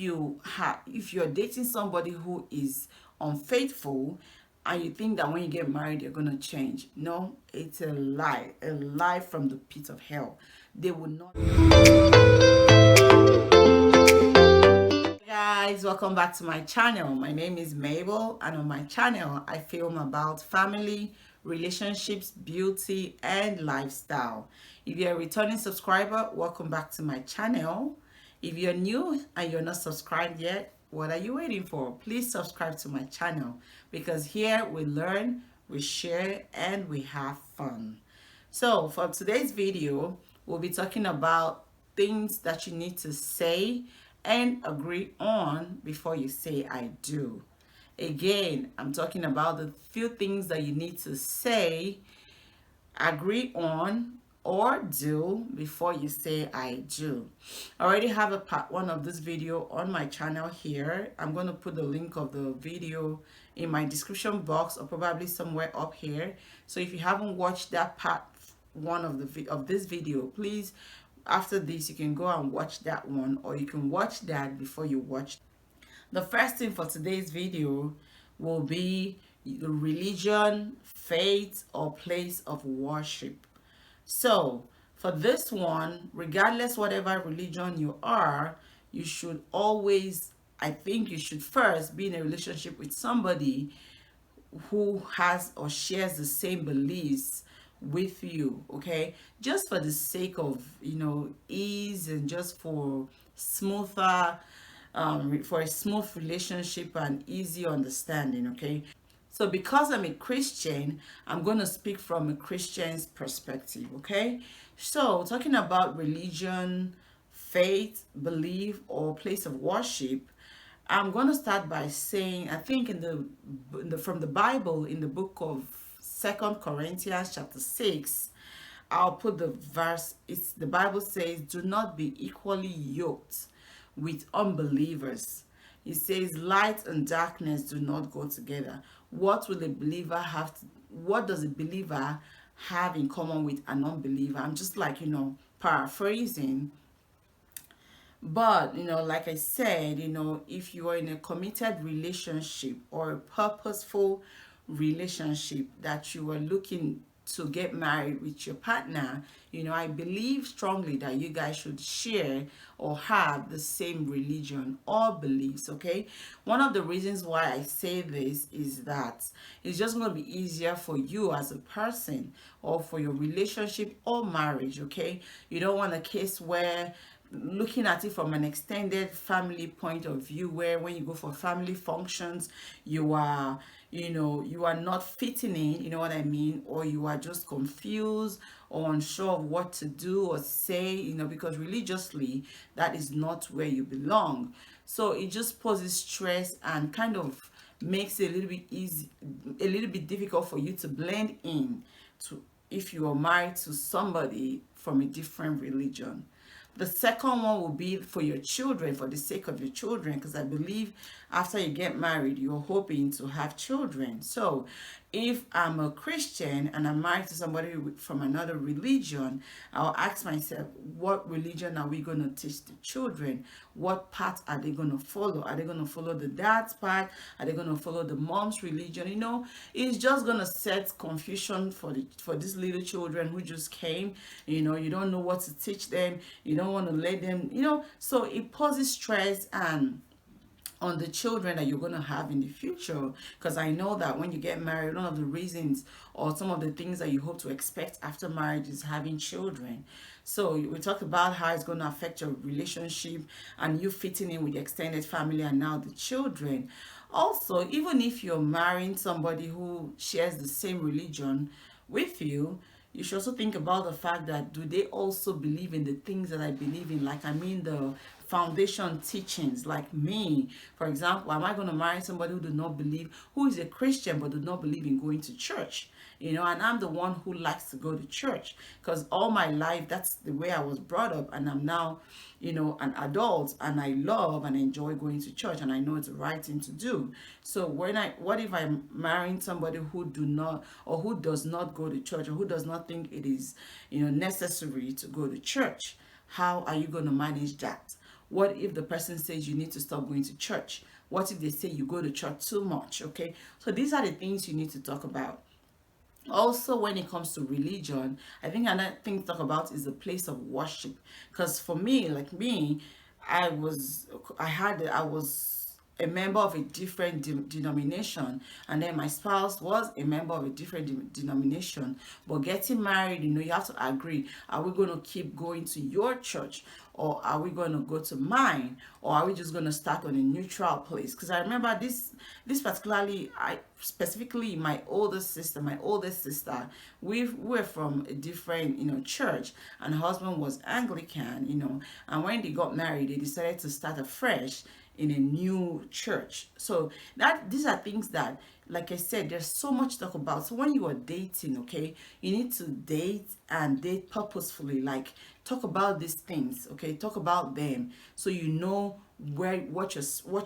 if you're dating somebody who is unfaithful, and you think that when you get married you're gonna change, no, it's a lie from the pit of hell. They will not. Guys, welcome back to my channel. My name is Mabel, and on my channel I film about family, relationships, beauty, and lifestyle. If you're a returning subscriber, welcome back to my channel. If you're new and you're not subscribed yet, what are you waiting for? Please subscribe to my channel, because here we learn, we share, and we have fun. So for today's video, we'll be talking about things that you need to say and agree on before you say I do. Again, I'm talking about the few things that you need to say, agree on, or do before you say I do. I already have a part 1 of this video on my channel here. I'm going to put the link of the video in my description box, or probably somewhere up here. So if you haven't watched that part 1 of this video, please, after this you can go and watch that one, or you can watch that before you watch. The first thing for today's video will be the religion, faith, or place of worship. So for this one, regardless whatever religion you are, you should always, I think you should first be in a relationship with somebody who has or shares the same beliefs with you, okay? Just for the sake of, ease, and just for smoother, for a smooth relationship and easy understanding, okay? So because I'm a Christian, I'm going to speak from a Christian's perspective, okay? So talking about religion, faith, belief, or place of worship, I'm going to start by saying, I think from the Bible, in the book of 2 Corinthians chapter 6, I'll put the verse. The Bible says, do not be equally yoked with unbelievers. It says, light and darkness do not go together. What does a believer have in common with an unbeliever? I'm just paraphrasing. But, like I said, if you are in a committed relationship or a purposeful relationship that you are looking to get married with your partner, I believe strongly that you guys should share or have the same religion or beliefs, okay? One of the reasons why I say this is that it's just going to be easier for you as a person, or for your relationship or marriage, okay? You don't want a case where, looking at it from an extended family point of view, where when you go for family functions, you are not fitting in, you know what I mean, or you are just confused or unsure of what to do or say, because religiously that is not where you belong. So it just poses stress and kind of makes it a little bit difficult for you to blend in to, if you are married to somebody from a different religion. The second one will be for your children, for the sake of your children, because I believe after you get married, you're hoping to have children. So if I'm a Christian and I'm married to somebody from another religion, I'll ask myself, what religion are we going to teach the children? What path are they going to follow? Are they going to follow the dad's path? Are they going to follow the mom's religion? It's just going to set confusion for these little children who just came. You don't know what to teach them. You don't want to let them, so it poses stress and on the children that you're going to have in the future. Because I know that when you get married, one of the reasons or some of the things that you hope to expect after marriage is having children. So we talked about how it's going to affect your relationship and you fitting in with the extended family and now the children. Also, even if you're marrying somebody who shares the same religion with you, you should also think about the fact that, do they also believe in the things that I believe in? The foundation teachings, like me. For example, am I going to marry somebody who is a Christian but does not believe in going to church? And I'm the one who likes to go to church, because all my life that's the way I was brought up, and I'm now an adult, and I love and enjoy going to church, and I know it's the right thing to do. So what if I'm marrying somebody who does not go to church, or who does not think it is necessary to go to church? How are you going to manage that? What if the person says you need to stop going to church? What if they say you go to church too much? Okay, so these are the things you need to talk about. Also, when it comes to religion, I think another thing to talk about is the place of worship. Because for me, like me, I was I was a member of a different denomination, and then my spouse was a member of a different denomination. But getting married, you have to agree, are we going to keep going to your church, or are we going to go to mine, or are we just going to start on a neutral place? Because I remember this particularly, I specifically my oldest sister, we were from a different church, and her husband was Anglican, and when they got married, they decided to start afresh in a new church. So that these are things that, like I said, there's so much to talk about. So when you are dating, okay, you need to date and date purposefully. Like, talk about these things, okay, talk about them, so you know where what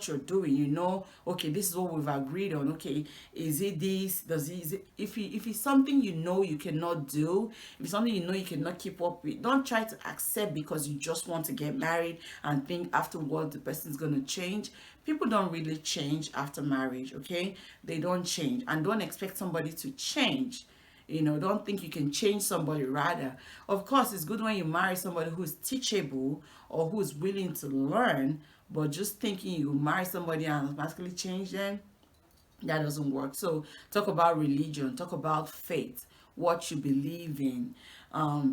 you're doing. Okay, this is what we've agreed on. Okay, is it this, does it, is it, if it's something you cannot do, if it's something you cannot keep up with, don't try to accept because you just want to get married and think afterward the person's going to change. People don't really change after marriage, okay? They don't change, and don't expect somebody to change. Don't think you can change somebody. Rather, of course, it's good when you marry somebody who's teachable or who's willing to learn, but just thinking you marry somebody and automatically change them, that doesn't work. So talk about religion, talk about faith, what you believe in,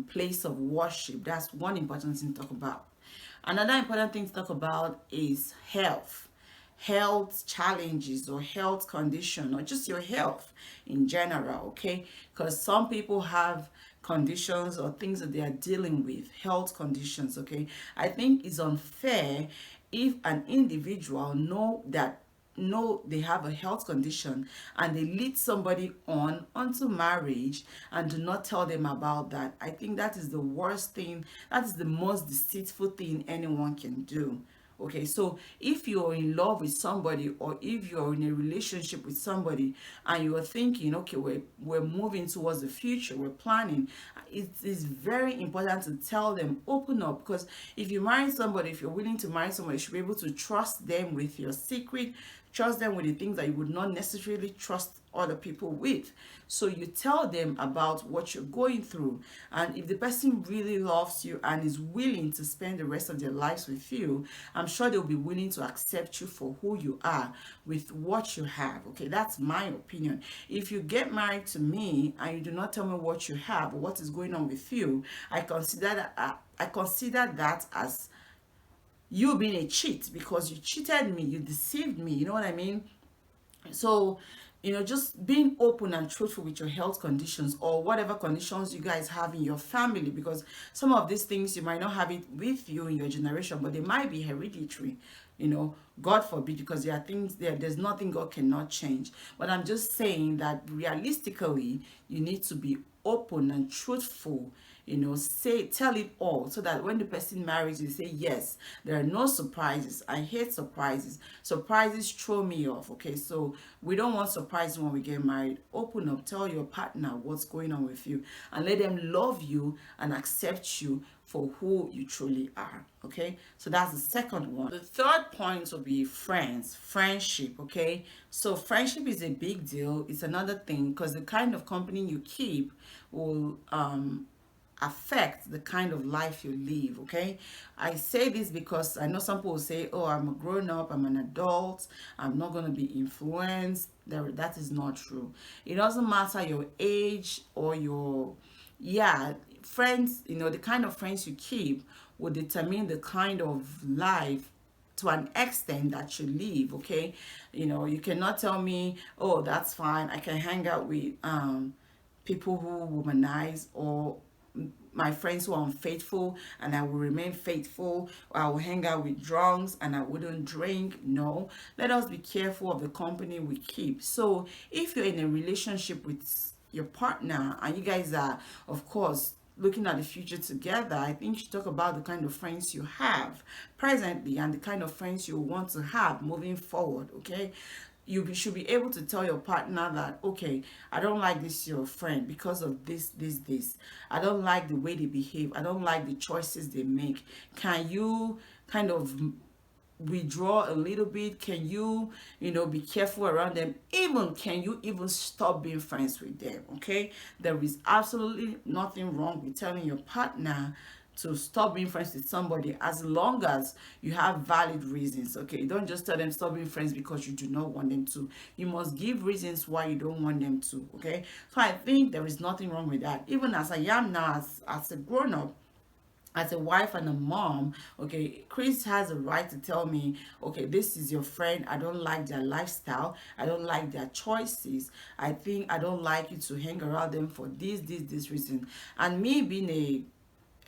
place of worship. That's one important thing to talk about. Another important thing to talk about is health challenges or health condition, or just your health in general, okay? Because some people have conditions or things that they are dealing with, health conditions, okay? I think it's unfair if an individual know they have a health condition and they lead somebody on onto marriage and do not tell them about that. I think that is the worst thing. That is the most deceitful thing anyone can do. Okay, so if you're in love with somebody, or if you're in a relationship with somebody and you are thinking, okay, we're moving towards the future, we're planning, it is very important to tell them, open up. Because if you marry somebody, if you're willing to marry somebody, you should be able to trust them with your secret, trust them with the things that you would not necessarily trust other people with. So you tell them about what you're going through, and if the person really loves you and is willing to spend the rest of their lives with you, I'm sure they'll be willing to accept you for who you are with what you have. Okay, that's my opinion. If you get married to me and you do not tell me what you have or what is going on with you, I consider that as you being a cheat, because you cheated me, you deceived me, you know what I mean? So, just being open and truthful with your health conditions, or whatever conditions you guys have in your family, because some of these things you might not have it with you in your generation, but they might be hereditary. God forbid, because there are things there's nothing God cannot change. But I'm just saying that realistically, you need to be open and truthful. Tell it all, so that when the person marries you, say yes, there are no surprises. I hate surprises throw me off. Okay, so we don't want surprises when we get married. Open up, tell your partner what's going on with you, and let them love you and accept you for who you truly are. Okay, so that's the second one. The third point will be friendship. Okay, so friendship is a big deal. It's another thing, because the kind of company you keep will affect the kind of life you live. Okay, I say this because I know some people will say, oh, I'm a grown up, I'm an adult, I'm not going to be influenced. That is not true. It doesn't matter your age or your, yeah, friends, the kind of friends you keep will determine the kind of life, to an extent, that you live. Okay, you cannot tell me, oh, that's fine, I can hang out with people who womanize, or my friends who are unfaithful and I will remain faithful, or I will hang out with drunks and I wouldn't drink. No, let us be careful of the company we keep. So if you're in a relationship with your partner and you guys are, of course, looking at the future together, I think you should talk about the kind of friends you have presently and the kind of friends you want to have moving forward. Okay, should be able to tell your partner that, okay, I don't like this your friend because of this. I don't like the way they behave, I don't like the choices they make. kind of withdraw a little bit? Can you, be careful around them? Even, can you even stop being friends with them? Okay, there is absolutely nothing wrong with telling your partner to stop being friends with somebody, as long as you have valid reasons. Okay, don't just tell them stop being friends because you do not want them to. You must give reasons why you don't want them to. Okay, so I think there is nothing wrong with that. Even as I am now, as a grown-up, as a wife and a mom, okay, Chris has a right to tell me, okay, this is your friend. I don't like their lifestyle. I don't like their choices. I think I don't like you to hang around them for this reason. And me being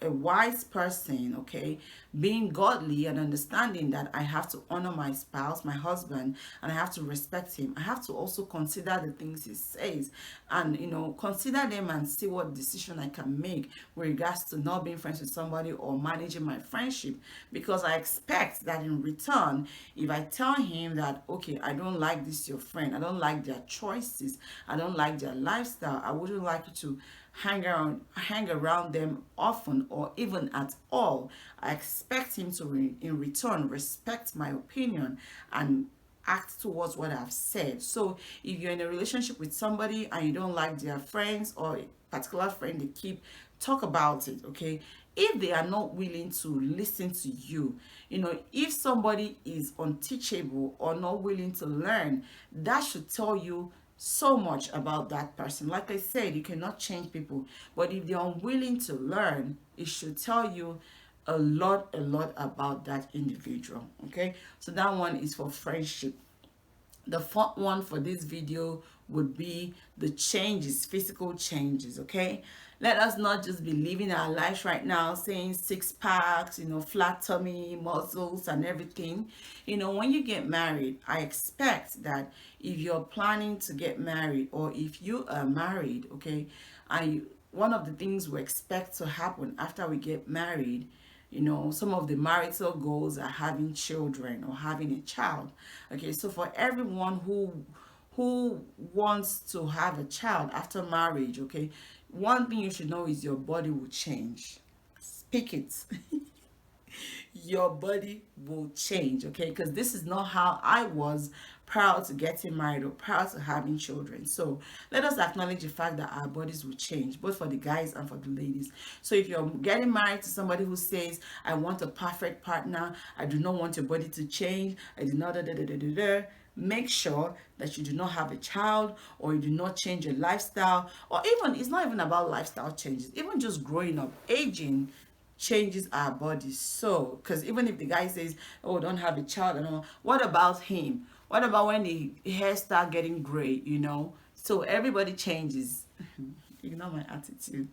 a wise person, okay, being godly and understanding that I have to honor my spouse, my husband, and I have to respect him. I have to also consider the things he says, and consider them and see what decision I can make with regards to not being friends with somebody or managing my friendship. Because I expect that in return, if I tell him that, okay, I don't like this your friend, I don't like their choices, I don't like their lifestyle, I wouldn't like you to hang around them often or even at all. I expect him to in return respect my opinion and act towards what I've said. So if you're in a relationship with somebody and you don't like their friends or a particular friend, they keep talk about it, okay? If they are not willing to listen to you, if somebody is unteachable or not willing to learn, that should tell you so much about that person. Like I said, you cannot change people, but if they're unwilling to learn, it should tell you a lot about that individual. Okay, so that one is for friendship. The fourth one for this video would be the changes, physical changes. Okay, let us not just be living our lives right now saying six packs, flat tummy, muscles and everything. When you get married, I expect that if you're planning to get married or if you are married, okay, one of the things we expect to happen after we get married, some of the marital goals are having children or having a child. Okay, so for everyone who wants to have a child after marriage, okay, one thing you should know is your body will change. Speak it. Your body will change, okay? Because this is not how I was prior to getting married or prior to having children. So let us acknowledge the fact that our bodies will change, both for the guys and for the ladies. So if you're getting married to somebody who says, I want a perfect partner, I do not want your body to change, I do not make sure that you do not have a child or you do not change your lifestyle, or even, it's not even about lifestyle changes, even just growing up, aging changes our bodies. So because even if the guy says, oh, don't have a child and all, what about him? What about when the hair start getting gray? So everybody changes. Ignore my attitude.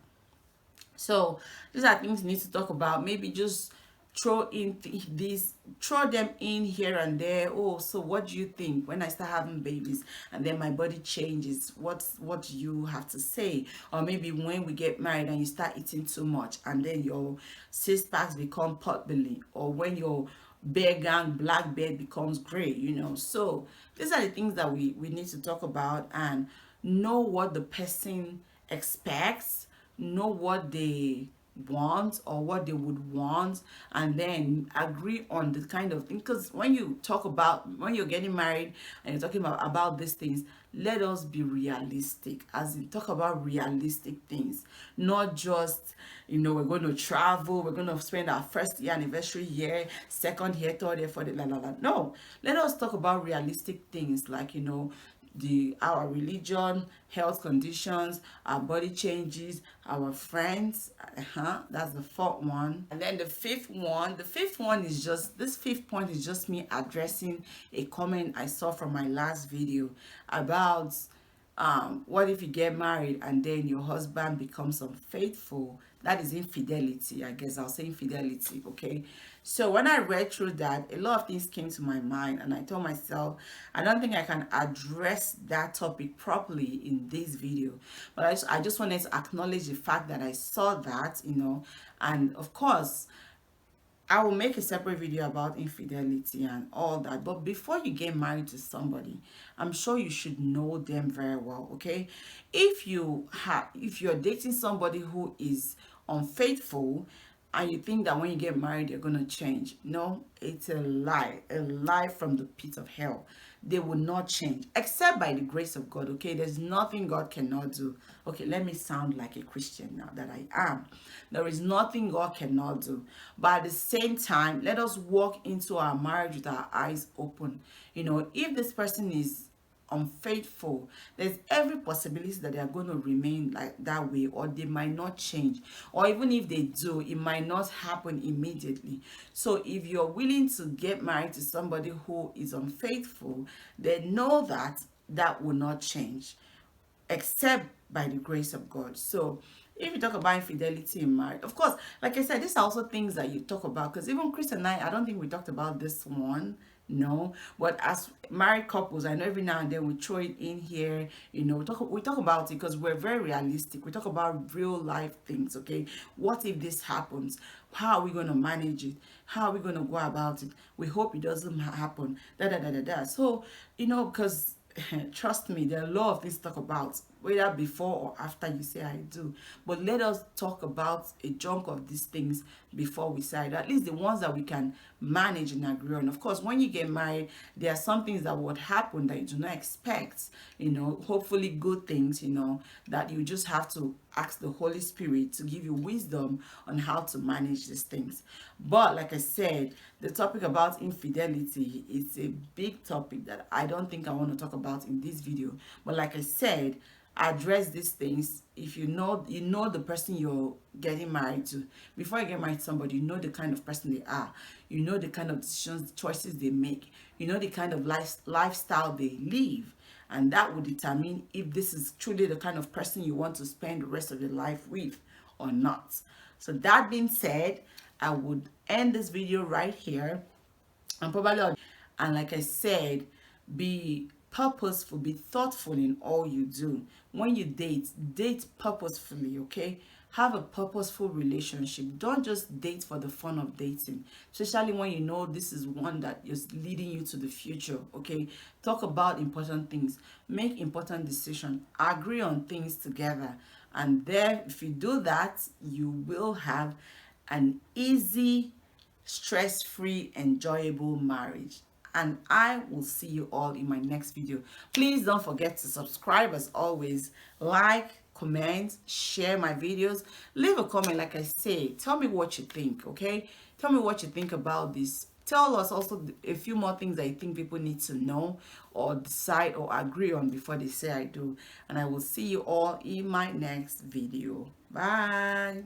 So these are things you need to talk about. Maybe just throw them in here and there. Oh, so what do you think when I start having babies and then my body changes? What do you have to say? Or maybe when we get married and you start eating too much and then your six packs become pot belly, or when your bear gang black beard becomes gray. So these are the things that we need to talk about and know what the person expects, know what they want or what they would want, and then agree on the kind of thing. Because when you're getting married and you're talking about these things, let us be realistic, as in talk about realistic things, not just we're going to travel, we're going to spend our first year anniversary here, second year, third year, for the no, let us talk about realistic things like our religion, health conditions, our body changes, our friends. That's the fourth one. And then the fifth one is just, this fifth point is just me addressing a comment I saw from my last video about what if you get married and then your husband becomes unfaithful? That is infidelity. I guess I'll say infidelity. Okay, so when I read through that, a lot of things came to my mind, and I told myself, I don't think I can address that topic properly in this video, but I just wanted to acknowledge the fact that I saw that, and of course I will make a separate video about infidelity and all that. But before you get married to somebody, I'm sure you should know them very well, okay? If you're dating somebody who is unfaithful, and you think that when you get married you're going to change. No, it's a lie from the pit of hell. They will not change except by the grace of God. Okay, there's nothing God cannot do. Okay, let me sound like a Christian now that I am. There is nothing God cannot do, but at the same time, let us walk into our marriage with our eyes open. If this person is unfaithful, there's every possibility that they are going to remain like that way, or they might not change, or even if they do, it might not happen immediately. So if you're willing to get married to somebody who is unfaithful, then know that that will not change except by the grace of God. So if you talk about infidelity in marriage, of course, like I said, these are also things that you talk about, because even Chris and I don't think we talked about this one. No, but as married couples, I know every now and then we throw it in here. We talk about it because we're very realistic. We talk about real life things. Okay, what if this happens? How are we going to manage it? How are we going to go about it? We hope it doesn't happen. Da da da da da. So because trust me, there are a lot of things to talk about, whether before or after you say I do. But let us talk about a chunk of these things before we say it. At least the ones that we can manage and agree on. Of course, when you get married, there are some things that would happen that you do not expect. Hopefully good things, that you just have to ask the Holy Spirit to give you wisdom on how to manage these things. But like I said, the topic about infidelity is a big topic that I don't think I want to talk about in this video. But like I said, address these things. If you know the person you're getting married to, before you get married to somebody, you know the kind of person they are, you know the kind of decisions, choices they make, you know the kind of lifestyle they live, and that will determine if this is truly the kind of person you want to spend the rest of your life with or not. So that being said, I would end this video right here. And like I said, be purposeful, be thoughtful in all you do. When you date purposefully. Okay, have a purposeful relationship. Don't just date for the fun of dating, especially when you know this is one that is leading you to the future. Okay, talk about important things, make important decisions, agree on things together, and there, if you do that, you will have an easy, stress-free, enjoyable marriage. And I will see you all in my next video. Please don't forget to subscribe as always. Like, comment, share my videos. Leave a comment, like I say. Tell me what you think, okay? Tell me what you think about this. Tell us also a few more things that you think people need to know or decide or agree on before they say I do. And I will see you all in my next video. Bye.